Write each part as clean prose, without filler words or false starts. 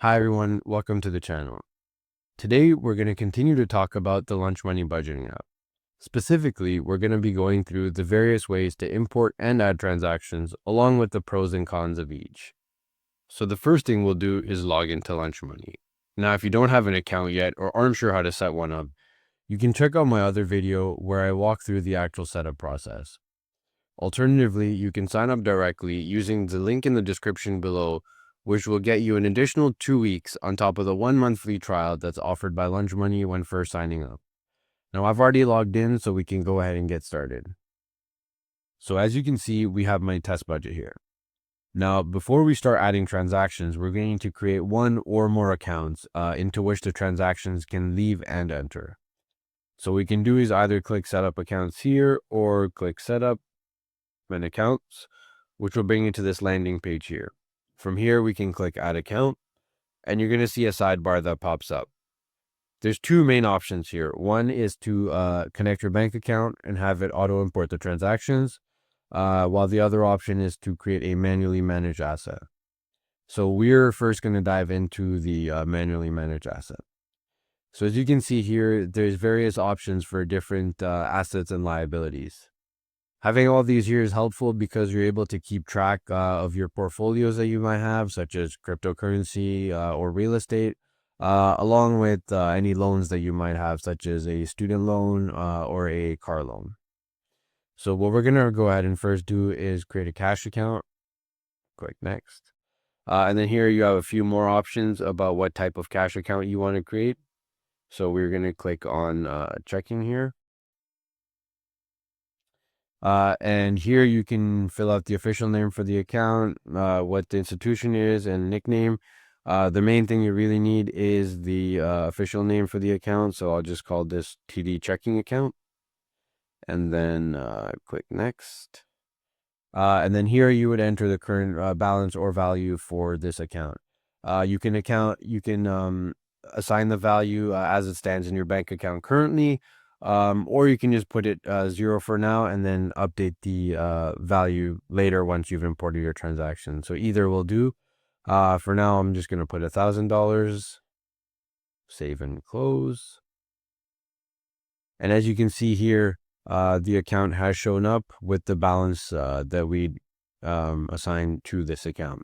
Hi everyone, welcome to the channel. Today we're going to continue to talk about the Lunch Money budgeting app. Specifically, we're going to be going through the various ways to import and add transactions along with the pros and cons of each. So the first thing we'll do is log into Lunch Money. Now, if you don't have an account yet or aren't sure how to set one up, you can check out my other video where I walk through the actual setup process. Alternatively, you can sign up directly using the link in the description below, which will get you an additional 2 weeks on top of the 1 month free trial that's offered by Lunch Money when first signing up. Now, I've already logged in, so we can go ahead and get started. So as you can see, we have my test budget here. Now, before we start adding transactions, we're going to create one or more accounts into which the transactions can leave and enter. So what we can do is either click Setup Accounts here or click Setup and Accounts, which will bring you to this landing page here. From here, we can click Add Account, and you're going to see a sidebar that pops up. There's two main options here. One is to connect your bank account and have it auto import the transactions, while the other option is to create a manually managed asset. So we're first going to dive into the manually managed asset. So as you can see here, there's various options for different assets and liabilities. Having all these here is helpful because you're able to keep track of your portfolios that you might have, such as cryptocurrency or real estate, along with any loans that you might have, such as a student loan or a car loan. So what we're going to go ahead and first do is create a cash account. Click Next. And then here you have a few more options about what type of cash account you want to create. So we're going to click on checking here. And here you can fill out the official name for the account, what the institution is, and nickname. The main thing you really need is the official name for the account. So I'll just call this TD checking account. And then click Next. And then here you would enter the current balance or value for this account. You can assign the value as it stands in your bank account currently, or you can just put it 0 for now and then update the value later once you've imported your transaction. So either will do. For now, I'm just going to put $1,000, save and close. And as you can see here, the account has shown up with the balance that we assigned to this account.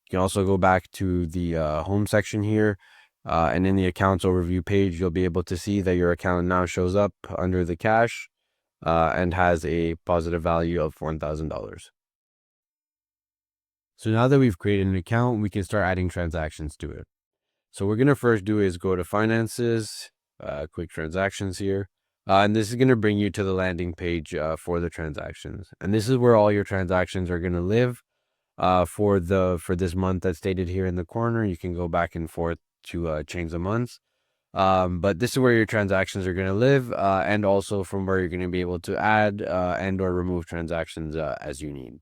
You can also go back to the home section here, and in the accounts overview page, you'll be able to see that your account now shows up under the cash and has a positive value of $1,000. So now that we've created an account, we can start adding transactions to it. So what we're going to first do is go to Finances, Quick Transactions here. And this is going to bring you to the landing page for the transactions. And this is where all your transactions are going to live for this month that's stated here in the corner. You can go back and forth to change the months. But this is where your transactions are going to live, and also from where you're going to be able to add and or remove transactions as you need.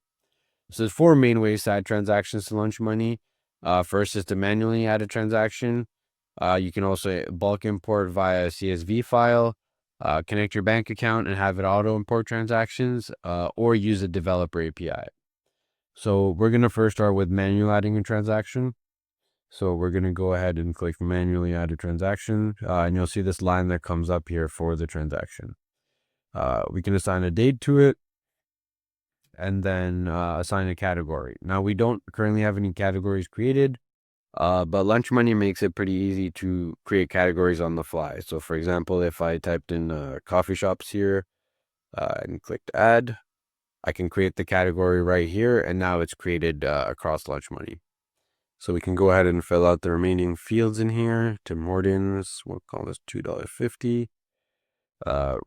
So there's 4 main ways to add transactions to Lunch Money. First is to manually add a transaction. You can also bulk import via a CSV file, connect your bank account and have it auto import transactions, or use a developer API. So we're going to first start with manually adding a transaction. So we're going to go ahead and click manually add a transaction, and you'll see this line that comes up here for the transaction. We can assign a date to it and then assign a category. Now we don't currently have any categories created, but Lunch Money makes it pretty easy to create categories on the fly. So for example, if I typed in coffee shops here and clicked add, I can create the category right here, and now it's created across Lunch Money. So we can go ahead and fill out the remaining fields in here. Tim Hortons, we'll call this $2.50.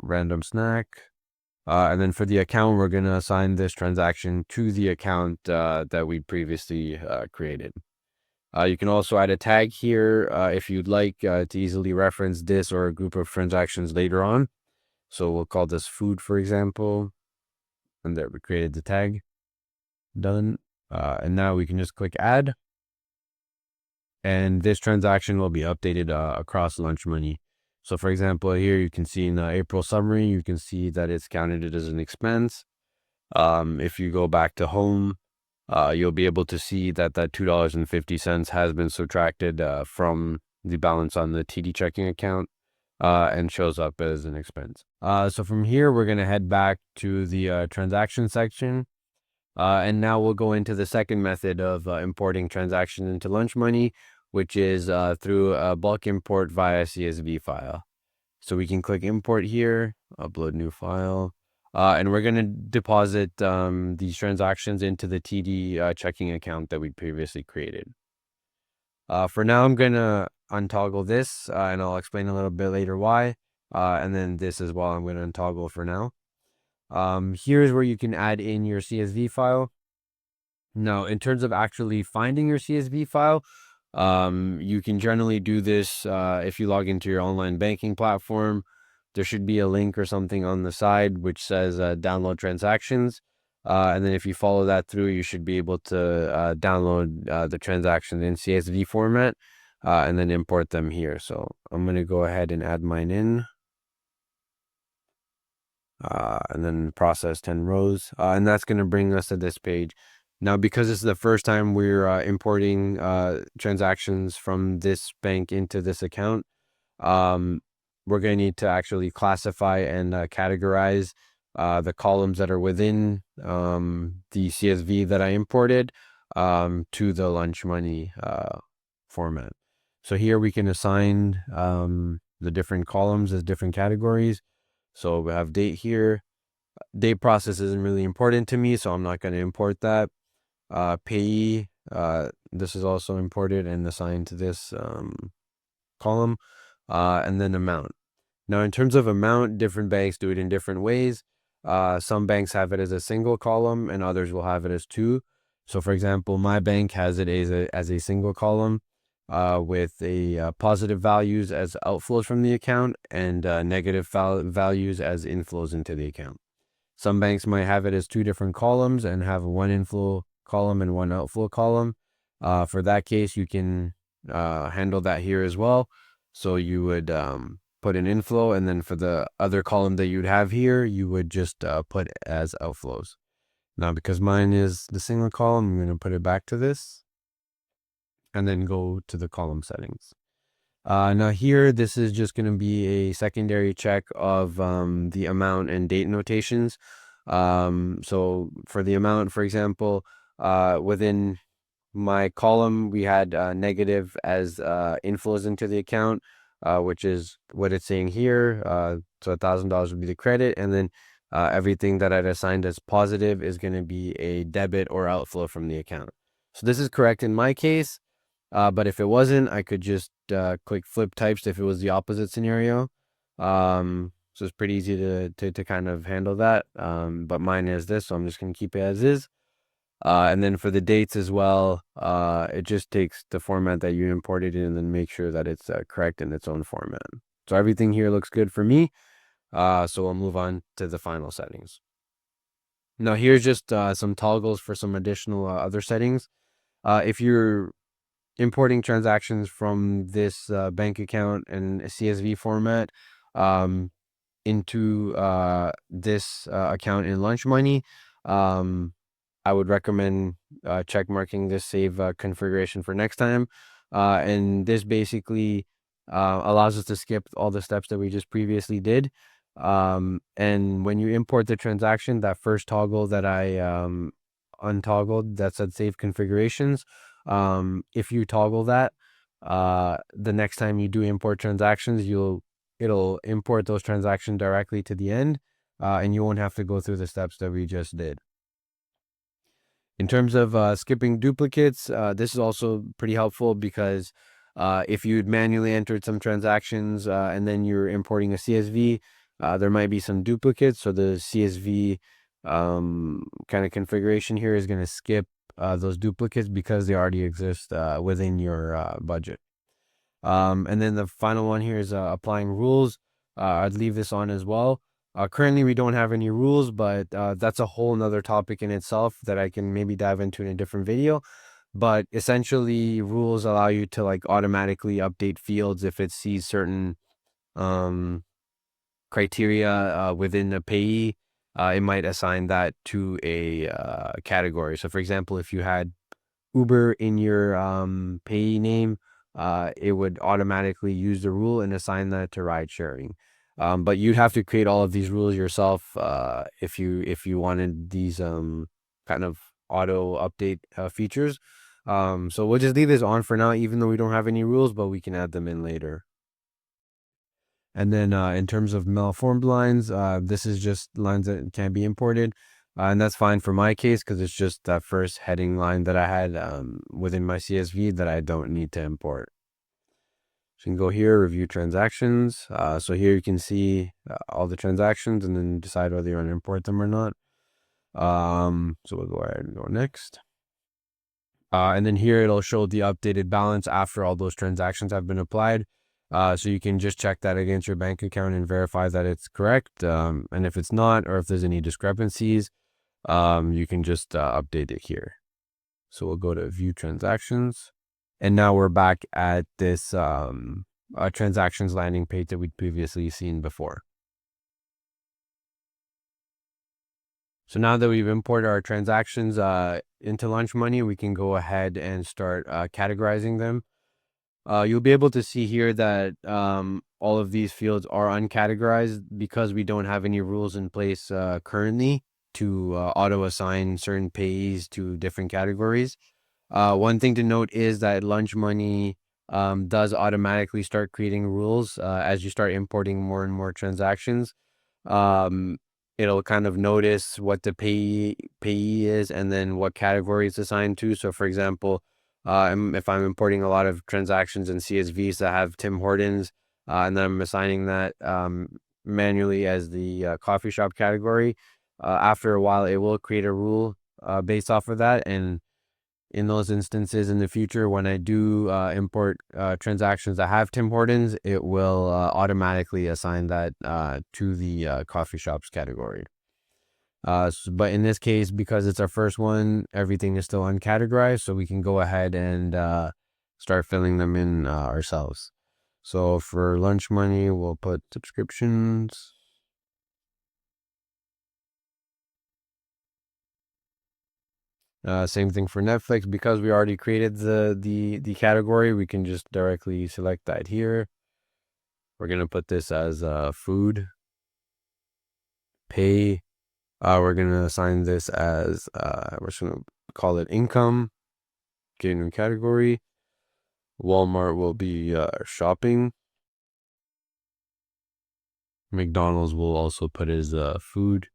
Random snack. And then for the account, we're going to assign this transaction to the account that we previously created. You can also add a tag here if you'd like to easily reference this or a group of transactions later on. So we'll call this food, for example. And there, we created the tag. Done. And now we can just click add. And this transaction will be updated across Lunch Money. So for example, here you can see in the April summary, you can see that it's counted as an expense. If you go back to home, you'll be able to see that that $2.50 has been subtracted from the balance on the TD checking account and shows up as an expense. So from here, we're going to head back to the transaction section. And now we'll go into the second method of importing transactions into lunch money, which is through a bulk import via CSV file. So we can click import here, upload new file, and we're going to deposit these transactions into the TD checking account that we previously created. For now, I'm going to untoggle this, and I'll explain a little bit later why. And then this as well, I'm going to untoggle for now. Here's where you can add in your CSV file. Now, in terms of actually finding your CSV file, you can generally do this if you log into your online banking platform. There should be a link or something on the side which says download transactions. And then if you follow that through, you should be able to download the transactions in CSV format and then import them here. So I'm going to go ahead and add mine in. And then process 10 rows. And that's going to bring us to this page. Now, because this is the first time we're importing transactions from this bank into this account, we're going to need to actually classify and categorize the columns that are within the CSV that I imported to the lunch money format. So here we can assign the different columns as different categories. So we have date here. Date process isn't really important to me, so I'm not going to import that. Payee, this is also imported and assigned to this column, and then amount. Now, in terms of amount, different banks do it in different ways. Some banks have it as a single column, and others will have it as two. So, for example, my bank has it as a single column with a positive values as outflows from the account and negative values as inflows into the account. Some banks might have it as two different columns and have one inflow column and one outflow column. For that case, you can handle that here as well. So you would put an inflow, and then for the other column that you'd have here, you would just put as outflows. Now, because mine is the single column, I'm going to put it back to this and then go to the column settings. Now here, this is just going to be a secondary check of the amount and date notations. So for the amount, for example, within my column, we had negative as inflows into the account, which is what it's saying here. So $1,000 would be the credit, and then everything that I'd assigned as positive is going to be a debit or outflow from the account. So this is correct in my case. But if it wasn't, I could just click flip types if it was the opposite scenario. So it's pretty easy to kind of handle that. But mine is this, so I'm just going to keep it as is. And then for the dates as well, it just takes the format that you imported in and then make sure that it's correct in its own format. So everything here looks good for me. So we'll move on to the final settings. Now here's just some toggles for some additional other settings. If you're importing transactions from this bank account and CSV format into this account in lunch money, I would recommend check marking this save configuration for next time. And this basically allows us to skip all the steps that we just previously did. And when you import the transaction, that first toggle that I untoggled that said save configurations, if you toggle that, the next time you do import transactions, it'll import those transactions directly to the end, and you won't have to go through the steps that we just did. In terms of skipping duplicates, this is also pretty helpful because if you'd manually entered some transactions and then you're importing a CSV, there might be some duplicates. So the CSV kind of configuration here is going to skip those duplicates because they already exist within your budget. And then the final one here is applying rules. I'd leave this on as well. Currently, we don't have any rules, but that's a whole nother topic in itself that I can maybe dive into in a different video. But essentially, rules allow you to like automatically update fields if it sees certain criteria within the payee. it might assign that to a category. So for example, if you had Uber in your payee name, it would automatically use the rule and assign that to ride sharing. But you'd have to create all of these rules yourself if you wanted these kind of auto update features. So we'll just leave this on for now, even though we don't have any rules, but we can add them in later. And then in terms of malformed lines, this is just lines that can be imported. And that's fine for my case because it's just that first heading line that I had within my CSV that I don't need to import. So you can go here, review transactions. So here you can see all the transactions and then decide whether you want to import them or not. So we'll go ahead and go next. And then here it'll show the updated balance after all those transactions have been applied. So you can just check that against your bank account and verify that it's correct. And if it's not, or if there's any discrepancies, you can just update it here. So we'll go to view transactions. And now we're back at this transactions landing page that we'd previously seen before. So now that we've imported our transactions into Lunch Money, we can go ahead and start categorizing them. You'll be able to see here that all of these fields are uncategorized because we don't have any rules in place currently to auto assign certain payees to different categories. One thing to note is that Lunch Money does automatically start creating rules as you start importing more and more transactions. It'll kind of notice what the payee is and then what category it's assigned to. So for example, if I'm importing a lot of transactions in CSVs that have Tim Hortons, and then I'm assigning that manually as the coffee shop category, after a while, it will create a rule based off of that. And in those instances in the future, when I do import transactions that have Tim Hortons, it will automatically assign that to the coffee shops category. But in this case, because it's our first one, everything is still uncategorized, so we can go ahead and start filling them in ourselves. So for Lunch Money, we'll put subscriptions. Same thing for Netflix. Because we already created the category, we can just directly select that here. We're gonna put this as food, pay. We're gonna assign this as we're just gonna call it income. Get a new category. Walmart will be shopping. McDonald's will also put as food.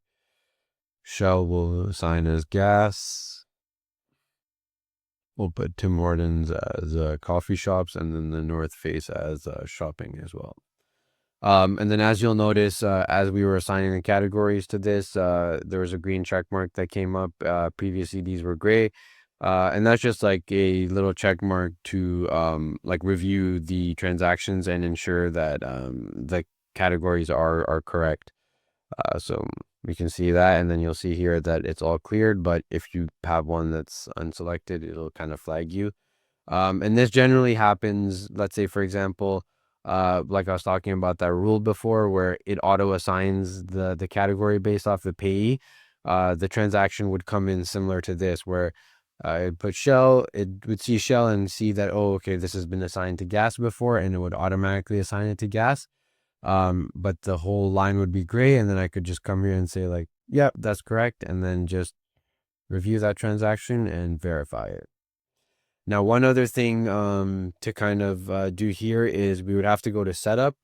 Shell will assign as gas. We'll put Tim Hortons as coffee shops, and then the North Face as shopping as well. And then as you'll notice, as we were assigning the categories to this, there was a green check mark that came up. Previously, these were gray. And that's just like a little check mark to like review the transactions and ensure that the categories are correct. So we can see that, and then you'll see here that it's all cleared. But if you have one that's unselected, it'll kind of flag you. And this generally happens, let's say, for example, like I was talking about that rule before where it auto assigns the category based off the payee. The transaction would come in similar to this where it put Shell, it would see Shell and see that, oh, okay, this has been assigned to gas before, and it would automatically assign it to gas. But the whole line would be gray, and then I could just come here and say like, yep, that's correct, and then just review that transaction and verify it. Now, one other thing to kind of do here is we would have to go to setup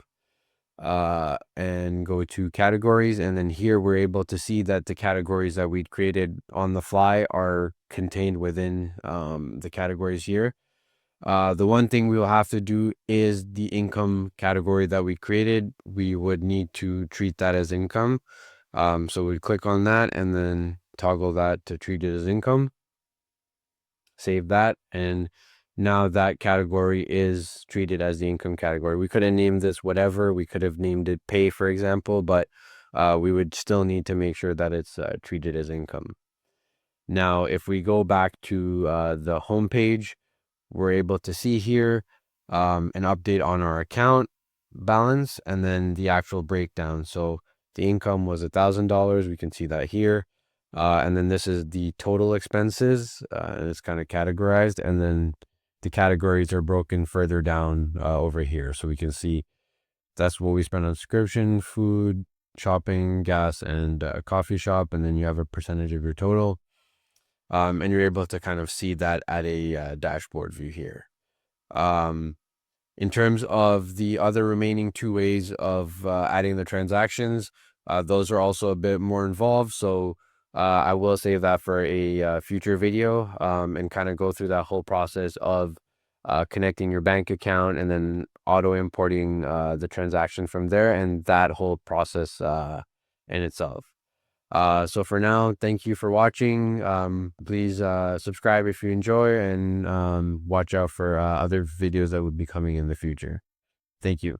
and go to categories. And then here we're able to see that the categories that we'd created on the fly are contained within the categories here. The one thing we will have to do is the income category that we created. We would need to treat that as income. So we'd click on that and then toggle that to treat it as income. Save that, and now that category is treated as the income category. We could have named this whatever. We could have named it pay, for example, but we would still need to make sure that it's treated as income. Now, if we go back to the home page, we're able to see here an update on our account balance and then the actual breakdown. So The income was $1,000. We can see that here. And then this is the total expenses, and it's kind of categorized. And then the categories are broken further down over here. So we can see that's what we spent on subscription, food, shopping, gas, and coffee shop. And then you have a percentage of your total. And you're able to kind of see that at a dashboard view here. In terms of the other remaining two ways of adding the transactions, those are also a bit more involved. So I will save that for a future video and kind of go through that whole process of connecting your bank account and then auto importing the transaction from there, and that whole process in itself. So for now, thank you for watching. Please subscribe if you enjoy, and watch out for other videos that will be coming in the future. Thank you.